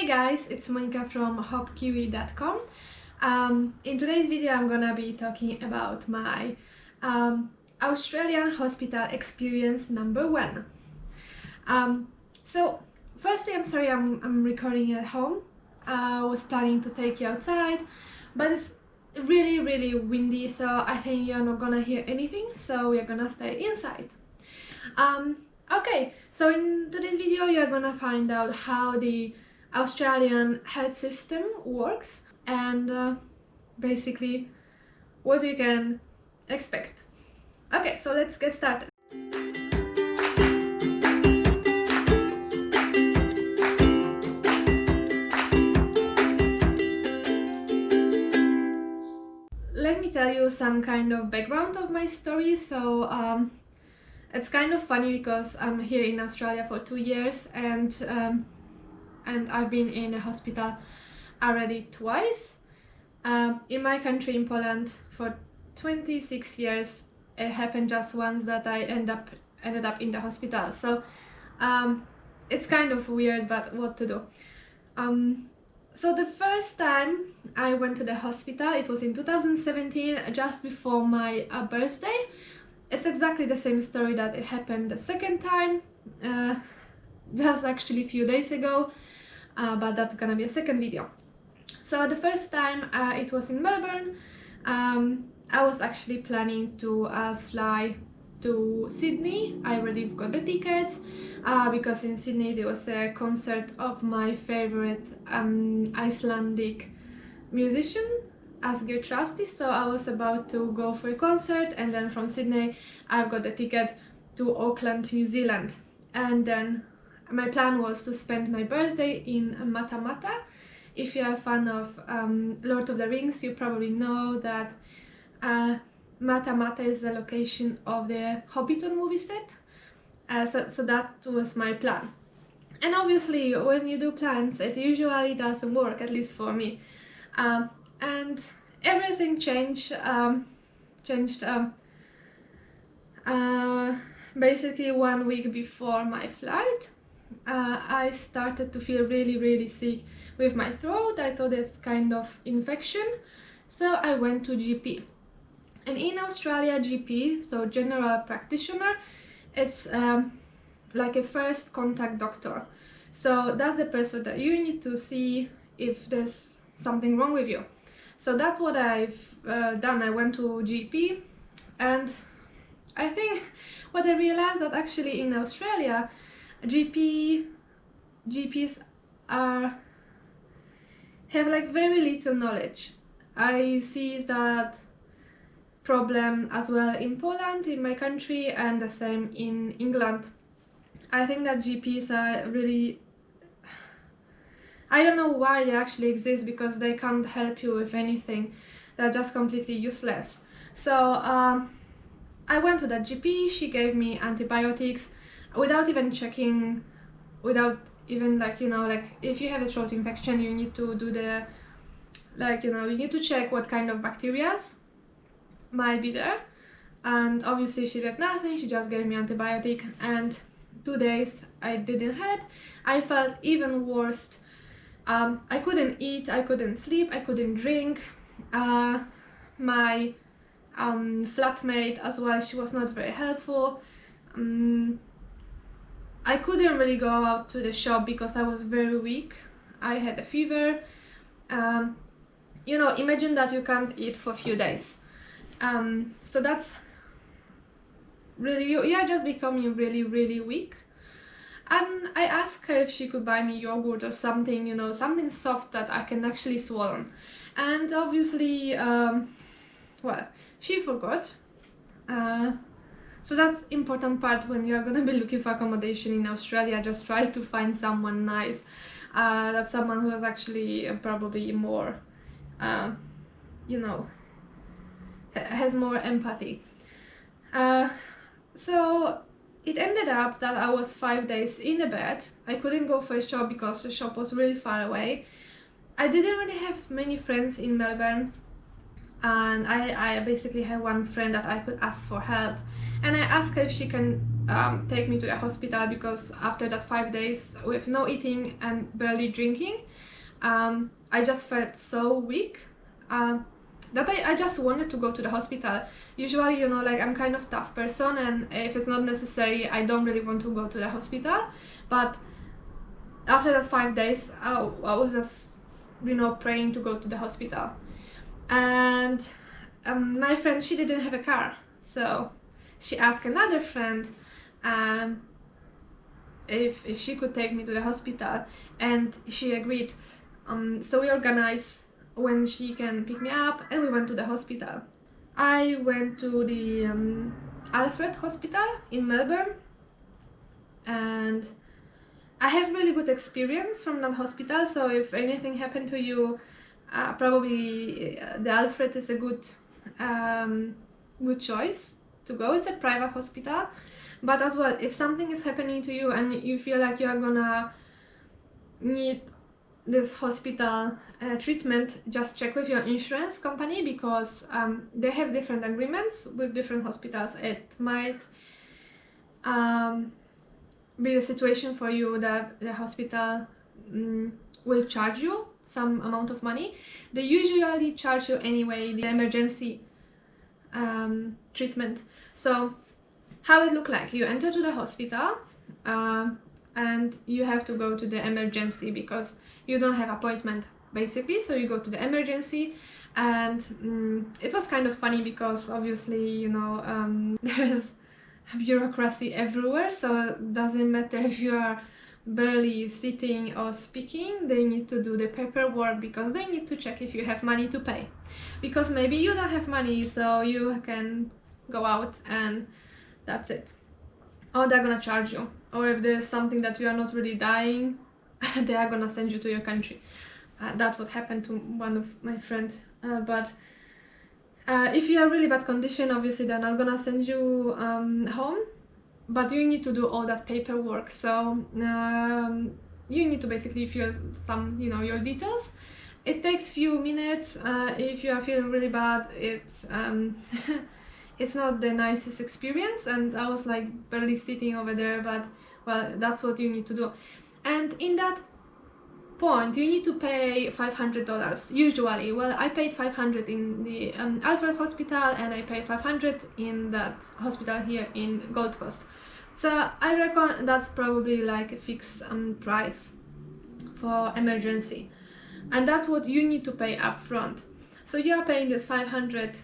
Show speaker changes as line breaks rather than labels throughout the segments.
guys, it's Monika from hopkiwi.com. In today's video I'm gonna be talking about my Australian hospital experience number 1. So firstly, I'm sorry I'm recording at home. I was planning to take you outside, but it's really windy, so I think you're not gonna hear anything, so we're gonna stay inside. Okay, so in today's video you're gonna find out how the Australian health system works and basically what you can expect. Okay, so let's get started. Let me tell you some kind of background of my story. So it's kind of funny because I'm here in Australia for 2 years and I've been in a hospital already twice. In my country, in Poland, for 26 years, it happened just once that I ended up in the hospital. So it's kind of weird, but what to do? So the first time I went to the hospital, it was in 2017, just before my birthday. It's exactly the same story that it happened the second time, just actually a few days ago, but that's gonna be a second video. So the first time it was in Melbourne. I was actually planning to fly to Sydney. I already got the tickets because in Sydney there was a concert of my favorite Icelandic musician, Asger. So I was about to go for a concert, and then from Sydney I got the ticket to Auckland, New Zealand, and then my plan was to spend my birthday in Matamata. If you are a fan of Lord of the Rings, you probably know that Matamata is the location of the Hobbiton movie set. So that was my plan. And obviously when you do plans, it usually doesn't work, at least for me. And everything changed basically 1 week before my flight. I started to feel really sick with my throat. I thought it's kind of infection, so I went to GP. And in Australia, GP, so general practitioner, it's like a first contact doctor. So that's the person that you need to see if there's something wrong with you. So that's what I've done. I went to GP, and I think what I realized that actually in Australia, GPs have like very little knowledge. I see that problem as well in Poland, in my country, and the same in England. I think that GPs are really, I don't know why they actually exist, because they can't help you with anything. They're just completely useless. So I went to that GP. She gave me antibiotics without even checking, without even like if you have a throat infection, you need to do the you need to check what kind of bacteria might be there. And obviously she did nothing. She just gave me antibiotic, and 2 days I didn't help. I felt even worse. I couldn't eat, I couldn't sleep, I couldn't drink. My flatmate as well, she was not very helpful. I couldn't really go out to the shop because I was very weak. I had a fever. Imagine that you can't eat for a few days. So that's really, you're just becoming really weak. And I asked her if she could buy me yogurt or something, something soft that I can actually swallow. And obviously, well, she forgot. So that's important part when you're gonna be looking for accommodation in Australia. Just try to find someone nice. That's someone who is actually probably more, has more empathy. So it ended up that I was 5 days in a bed. I couldn't go for a shop because the shop was really far away. I didn't really have many friends in Melbourne, and I basically had one friend that I could ask for help. And I asked her if she can take me to the hospital, because after that 5 days with no eating and barely drinking, I just felt so weak that I just wanted to go to the hospital. Usually, you know, like I'm kind of tough person, and if it's not necessary, I don't really want to go to the hospital. But after that 5 days, I was just, you know, praying to go to the hospital. And my friend, she didn't have a car, so she asked another friend if she could take me to the hospital, and she agreed. So we organized when she can pick me up, and we went to the hospital. I went to the Alfred Hospital in Melbourne, and I have really good experience from that hospital. So if anything happened to you, probably the Alfred is a good choice to go. It's a private hospital, but as well, if something is happening to you and you feel like you are gonna need this hospital treatment, just check with your insurance company, because they have different agreements with different hospitals. It might be the situation for you that the hospital will charge you some amount of money. They usually charge you anyway the emergency treatment. So how it look like? You enter to the hospital and you have to go to the emergency because you don't have appointment, basically. So you go to the emergency, and it was kind of funny because obviously, you know, there's bureaucracy everywhere, so it doesn't matter if you are barely sitting or speaking, they need to do the paperwork because they need to check if you have money to pay, because maybe you don't have money, so you can go out and that's it, or they're gonna charge you, or if there's something that you are not really dying, they are gonna send you to your country. That would happen to one of my friends, but if you are really bad condition, obviously they're not gonna send you home, but you need to do all that paperwork. So you need to basically fill some, you know, your details. It takes few minutes. If you are feeling really bad, it's it's not the nicest experience, and I was like barely sitting over there, but well, that's what you need to do. And in that point, you need to pay $500 usually. Well, I paid $500 in the Alfred Hospital, and I paid $500 in that hospital here in Gold Coast. So I reckon that's probably like a fixed price for emergency, and that's what you need to pay up front. So you are paying this $500,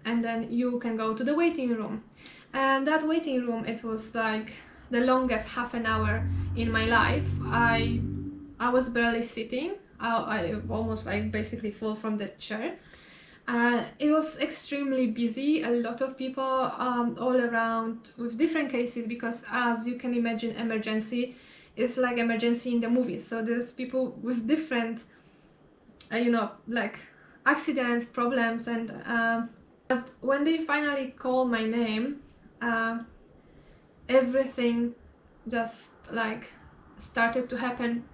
and then you can go to the waiting room. And that waiting room, it was like the longest half an hour in my life. I was barely sitting. I almost like basically fall from the chair. It was extremely busy, a lot of people all around with different cases, because as you can imagine, emergency is like emergency in the movies. So there's people with different, you know, like accidents, problems, and but when they finally called my name, everything just like started to happen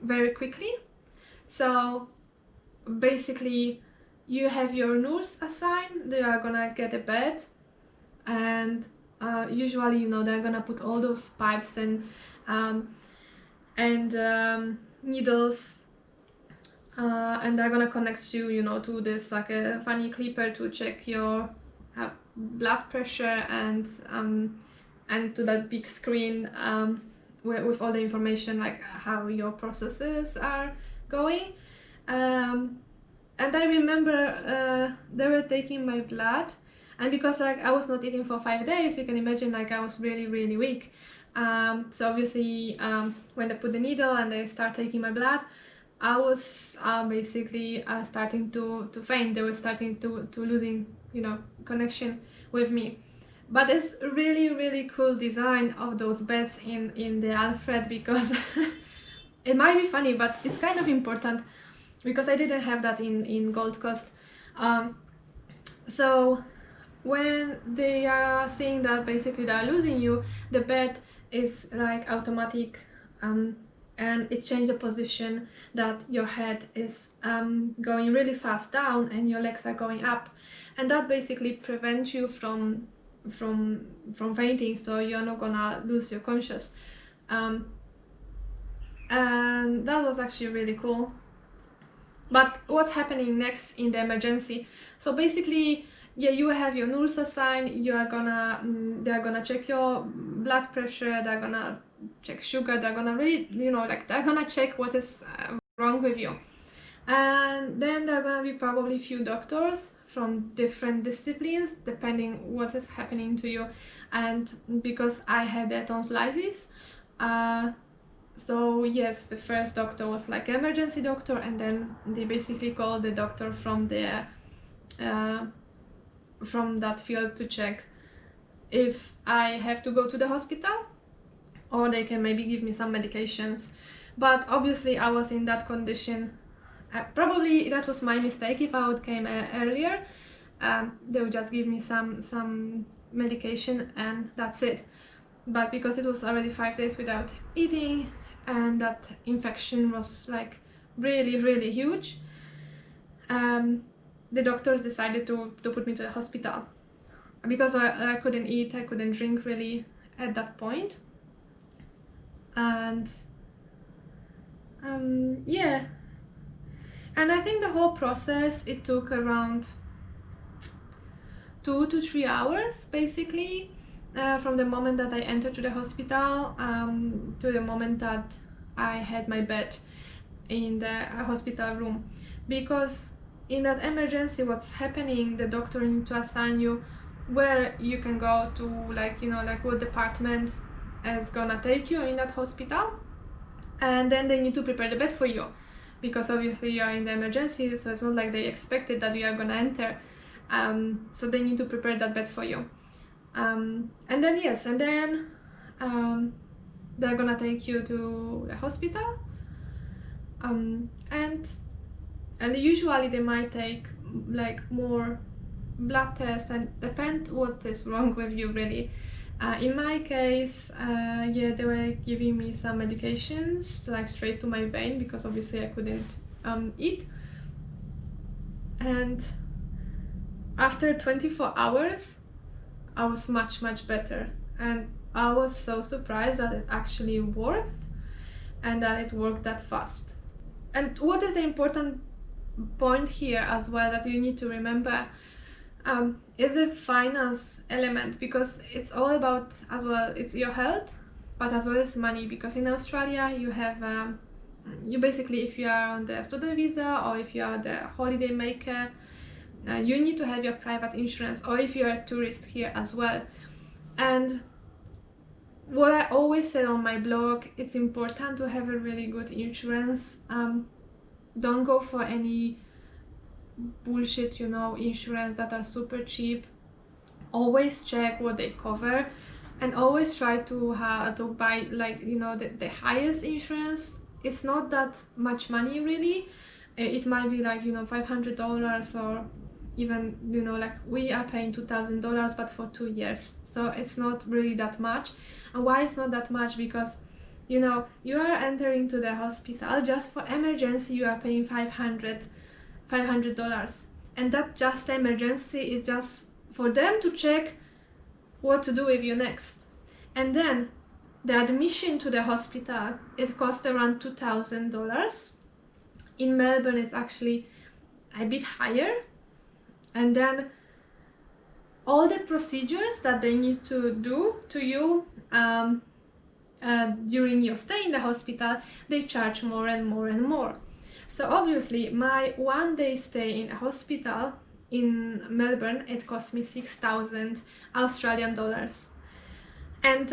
very quickly. So basically, you have your nurse assigned, they are gonna get a bed, and usually, you know, they're gonna put all those pipes and needles, and they're gonna connect you, you know, to this like a funny clipper to check your blood pressure, and to that big screen with all the information, like how your processes are going. And I remember they were taking my blood, and because like I was not eating for 5 days, you can imagine like I was really, really weak. So obviously when they put the needle and they start taking my blood, I was basically starting to faint. They were starting to losing, you know, connection with me. But it's really, really cool design of those beds in the Alfred, because it might be funny, but it's kind of important, because I didn't have that in Gold Coast. So when they are seeing that basically they are losing you, the bed is like automatic, and it changes the position that your head is going really fast down and your legs are going up, and that basically prevents you from from fainting, so you're not gonna lose your conscious. And that was actually really cool. But what's happening next in the emergency? So basically, yeah, you have your nurse assigned. You are gonna they're gonna check your blood pressure. They're gonna check sugar. They're gonna really, like, they're gonna check what is wrong with you. And then there are gonna be probably few doctors from different disciplines depending what is happening to you. And because I had a tonsillitis, so yes, the first doctor was like emergency doctor, and then they basically called the doctor from the from that field to check if I have to go to the hospital, or they can maybe give me some medications. But obviously I was in that condition. Probably that was my mistake. If I would came earlier, they would just give me some medication and that's it. But because it was already 5 days without eating, and that infection was like really huge, the doctors decided to put me to the hospital, because I couldn't eat, I couldn't drink really at that point. And yeah, and I think the whole process, it took around 2 to 3 hours basically, from the moment that I entered to the hospital to the moment that I had my bed in the hospital room. Because in that emergency, what's happening, the doctor needs to assign you where you can go to, like, like what department is gonna take you in that hospital, and then they need to prepare the bed for you, because obviously you are in the emergency, so it's not like they expected that you are gonna enter. So they need to prepare that bed for you. And then yes, and then they're gonna take you to the hospital, and usually they might take like more blood tests, and depend what is wrong with you really. In my case, yeah, they were giving me some medications like straight to my vein, because obviously I couldn't eat. And after 24 hours I was much better, and I was so surprised that it actually worked, and that it worked that fast. And what is the important point here as well that you need to remember is the finance element, because it's all about, as well, it's your health, but as well as money. Because in Australia you have you basically, if you are on the student visa, or if you are the holiday maker, you need to have your private insurance, or if you are a tourist here as well. And what I always said on my blog, it's important to have a really good insurance. Don't go for any bullshit, insurance that are super cheap. Always check what they cover, and always try to buy, like, the highest insurance. It's not that much money really. It might be like, $500, or even, like we are paying $2,000, but for 2 years, so it's not really that much. And why it's not that much? Because you are entering to the hospital, just for emergency you are paying $500, and that just emergency is just for them to check what to do with you next. And then the admission to the hospital, it costs around $2,000. In Melbourne it's actually a bit higher. And then all the procedures that they need to do to you during your stay in the hospital, they charge more and more. So obviously my 1 day stay in a hospital in Melbourne, it cost me 6,000 Australian dollars. And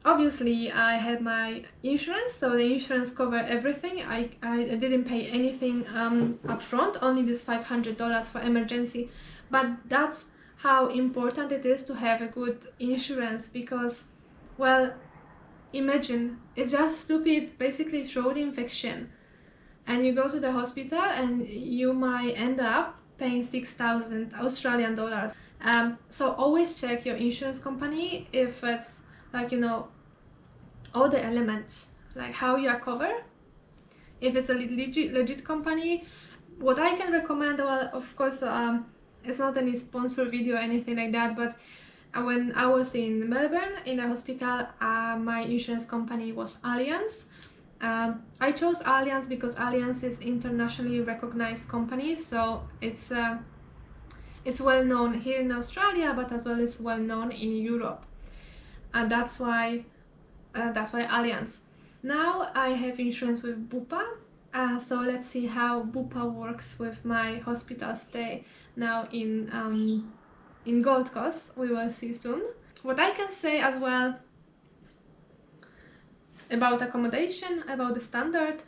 obviously I had my insurance, so the insurance covered everything. I didn't pay anything up front, only this $500 for emergency. But that's how important it is to have a good insurance, because, well, imagine, it's just stupid, basically throat infection, and you go to the hospital and you might end up paying 6,000 Australian dollars. So always check your insurance company if it's like, all the elements, like how you are covered. If it's a legit company, what I can recommend, well, of course, it's not any sponsor video or anything like that, but when I was in Melbourne in a hospital, my insurance company was Allianz. I chose Allianz because Allianz is internationally recognized company, so it's well known here in Australia, but as well as well known in Europe, and that's why Allianz. Now I have insurance with Bupa, so let's see how Bupa works with my hospital stay now in Gold Coast. We will see soon. What I can say as well about accommodation, about the standard,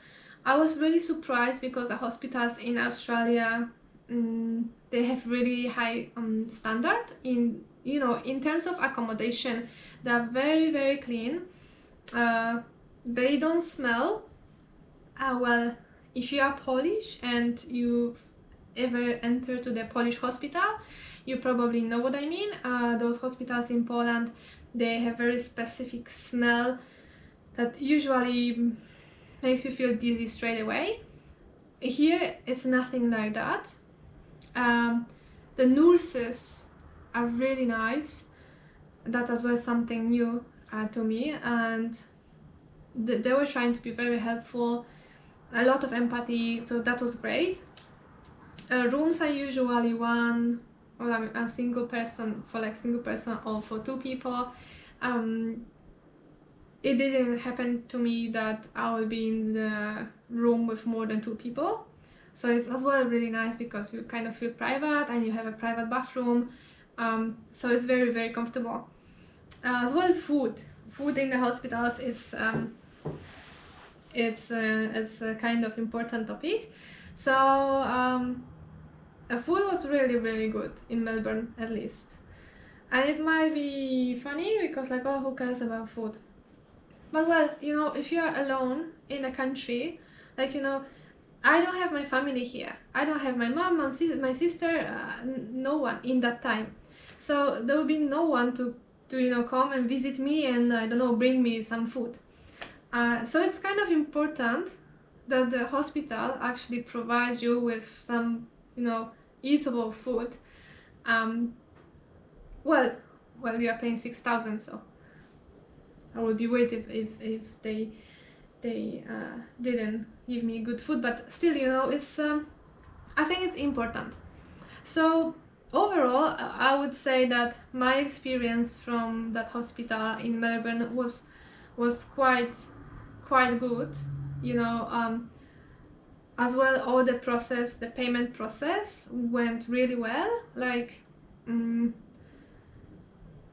I was really surprised because the hospitals in Australia, they have really high standard in, you know, in terms of accommodation. They're very, very clean. They don't smell. Well, if you are Polish and you ever enter to the Polish hospital, you probably know what I mean. Those hospitals in Poland, they have very specific smell that usually makes you feel dizzy straight away. Here, it's nothing like that. The nurses are really nice. That as well something new to me, and they were trying to be very helpful, a lot of empathy, so that was great. Rooms are usually one, or a single person, for like single person or for two people. It didn't happen to me that I will be in the room with more than two people, so it's as well really nice because you kind of feel private and you have a private bathroom, so it's very, very comfortable. As well, food in the hospitals is it's a kind of important topic. So food was really, really good in Melbourne, at least. And it might be funny because like, oh, who cares about food? But well, you know, if you are alone in a country, like, you know, I don't have my family here. I don't have my mom and my sister, no one in that time. So there will be no one to you know, come and visit me and, I don't know, bring me some food. So it's kind of important that the hospital actually provides you with some, you know, eatable food. Well, you are paying 6,000, so I would be worried if they didn't give me good food, but still, you know, it's I think it's important. So overall, I would say that my experience from that hospital in Melbourne was quite good, you know. As well, all the process, the payment process went really well. Like, and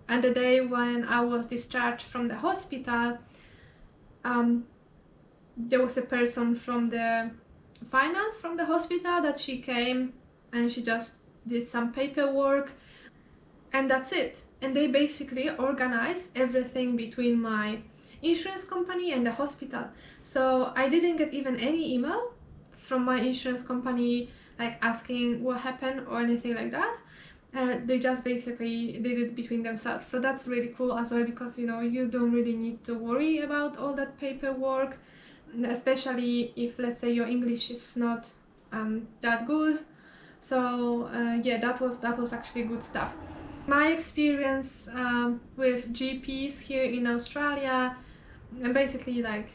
the day when I was discharged from the hospital, there was a person from the finance from the hospital that she came and she just did some paperwork, and that's it. And they basically organized everything between my insurance company and the hospital. So I didn't get even any email from my insurance company like asking what happened or anything like that. They just basically did it between themselves. So that's really cool as well, because, you know, you don't really need to worry about all that paperwork, especially if, let's say, your English is not that good. So yeah, that was actually good stuff. My experience with GPs here in Australia, and basically like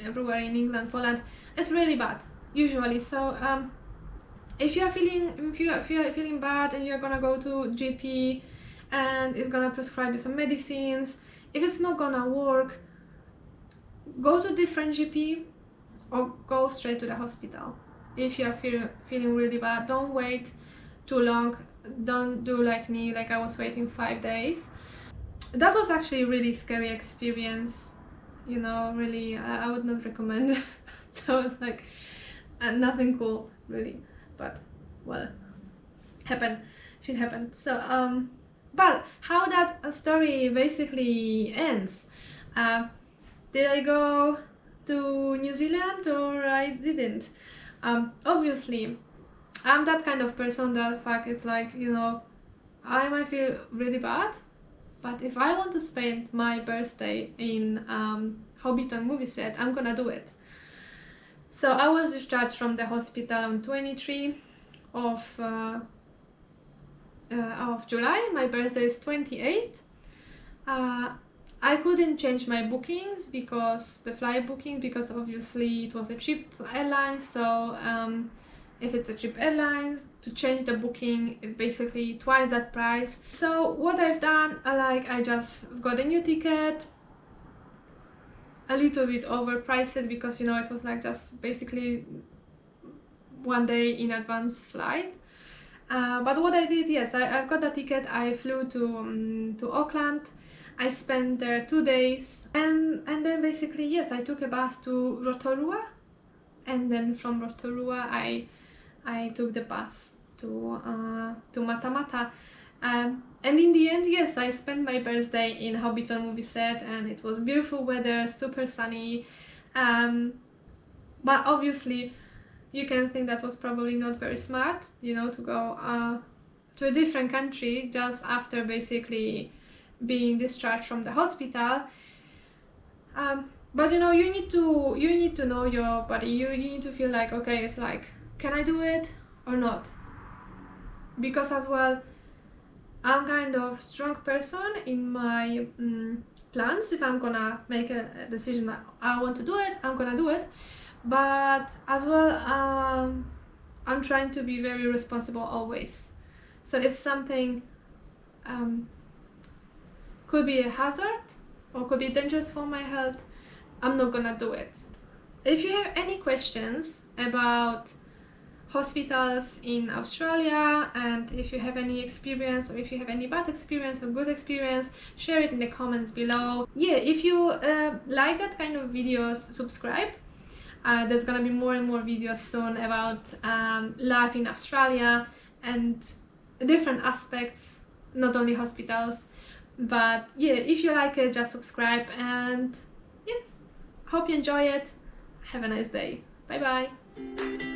everywhere in England, Poland, it's really bad usually. So if you are feeling bad and you're gonna go to GP and it's gonna prescribe you some medicines, if it's not gonna work, go to different GP or go straight to the hospital. If you are feeling really bad, don't wait too long. Don't do like me, like I was waiting 5 days. That was actually a really scary experience, you know, really. I would not recommend. So it's like nothing cool really, but well, shit happened. So but how that story basically ends, did I go to New Zealand or I didn't? Obviously I'm that kind of person that fact it's like, you know, I might feel really bad, but if I want to spend my birthday in Hobbiton movie set, I'm gonna do it. So I was discharged from the hospital on 23 of of July. My birthday is 28. I couldn't change my bookings because the flight booking, because obviously it was a cheap airline. So if it's a cheap airline, to change the booking is basically twice that price. So what I've done, I just got a new ticket, a little bit overpriced because, you know, it was like just basically one day in advance flight. But what I did, yes, I got the ticket. I flew to Auckland. I spent there 2 days, and then basically, yes, I took a bus to Rotorua, and then from Rotorua I took the bus to Matamata. And in the end, yes, I spent my birthday in Hobbiton movie set, and it was beautiful weather, super sunny. But obviously, you can think that was probably not very smart, you know, to go to a different country just after basically being discharged from the hospital. But you know, you need to know your body. You need to feel like, okay, it's like, can I do it or not? Because as well, I'm kind of strong person in my plans. If I'm gonna make a decision that I want to do it, I'm gonna do it. But as well, I'm trying to be very responsible always. So if something could be a hazard or could be dangerous for my health, I'm not gonna do it. If you have any questions about hospitals in Australia, and if you have any experience, or if you have any bad experience or good experience, share it in the comments below. Yeah, if you like that kind of videos, subscribe. There's gonna be more and more videos soon about life in Australia and different aspects, not only hospitals. But yeah, if you like it, just subscribe, and yeah, hope you enjoy it. Have a nice day. Bye bye.